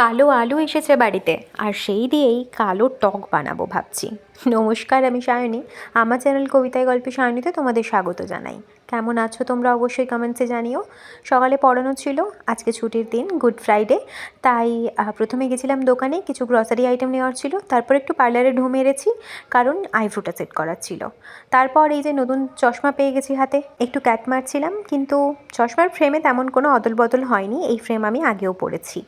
কালো আলু এসেছে বাড়িতে আর সেই দিয়েই কালো টক বানাবো ভাবছি। নমস্কার, আমি সায়নী। আমার চ্যানেল কবিতায় গল্পে সায়নীতে তোমাদের স্বাগত জানাই। কেমন আছো তোমরা অবশ্যই কমেন্টসে জানিও। সকালে পড়ানো ছিল, আজকে ছুটির দিন, গুড ফ্রাইডে। তাই প্রথমে গেছিলাম দোকানে, কিছু গ্রসারি আইটেম নেওয়ার ছিল, তারপর একটু পার্লারে ঢু মেরেছি কারণ আইব্রোটা সেট করার ছিল। তারপর এই যে নতুন চশমা পেয়ে গেছি হাতে, একটু ক্যাট মারছিলাম, কিন্তু চশমার ফ্রেমে তেমন কোনো অদল বদল হয়নি, এই ফ্রেম আমি আগেও পরেছি।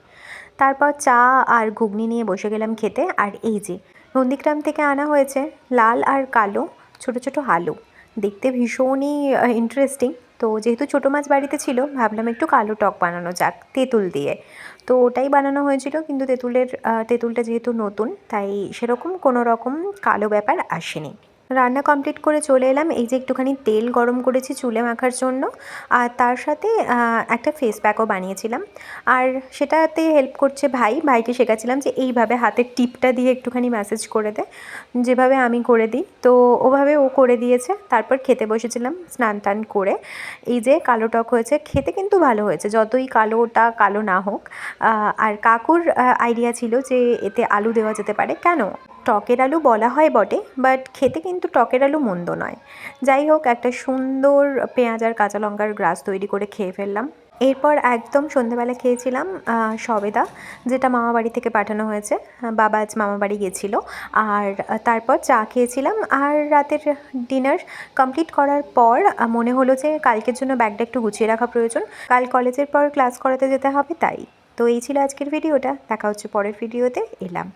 তারপর চা আর ঘুগনি নিয়ে বসে গেলাম খেতে। আর এই যে নন্দীগ্রাম থেকে আনা হয়েছে লাল আর কালো ছোট ছোট আলু, দেখতে ভীষণই ইন্টারেস্টিং। তো যেহেতু ছোটো মাছ বাড়িতে ছিল, ভাবলাম একটু কালো টক বানানো যাক তেঁতুল দিয়ে। তো ওটাই বানানো হয়েছিল, কিন্তু তেঁতুলটা যেহেতু নতুন, তাই সেরকম কোনো রকম কালো ব্যাপার আসেনি। রান্না কমপ্লিট করে চলে এলাম। এই যে একটুখানি তেল গরম করেছি চুলে মাখার জন্য, আর তার সাথে একটা ফেস প্যাকও বানিয়েছিলাম। আর সেটাতে হেল্প করছে ভাইকে শেখাচ্ছিলাম যে এইভাবে হাতের টিপটা দিয়ে একটুখানি ম্যাসেজ করে দে, যেভাবে আমি করে দিই। তো ওভাবে ও করে দিয়েছে। তারপর খেতে বসেছিলাম স্নান টান করে। এই যে কালো টক হয়েছে, খেতে কিন্তু ভালো হয়েছে, যতই কালোটা কালো না হোক। আর কাকুর আইডিয়া ছিল যে এতে আলু দেওয়া যেতে পারে। কেন, টকের আলু বলা হয় বটে, বাট খেতে কিন্তু টকের আলু মন্দ নয়। যাই হোক, একটা সুন্দর পেঁয়াজ আর কাঁচা লঙ্কার গ্রাস তৈরি করে খেয়ে ফেললাম। এরপর একদম সন্ধেবেলা খেয়েছিলাম সবেদা, যেটা মামাবাড়ি থেকে পাঠানো হয়েছে। বাবা আজ মামাবাড়ি গেছিলো। আর তারপর চা খেয়েছিলাম। আর রাতের ডিনার কমপ্লিট করার পর মনে হলো যে কালকের জন্য ব্যাগটা একটু গুছিয়ে রাখা প্রয়োজন, কাল কলেজের পর ক্লাস করাতে যেতে হবে। তাই তো এই ছিল আজকের ভিডিওটা। দেখা হচ্ছে পরের ভিডিওতে। এলাম।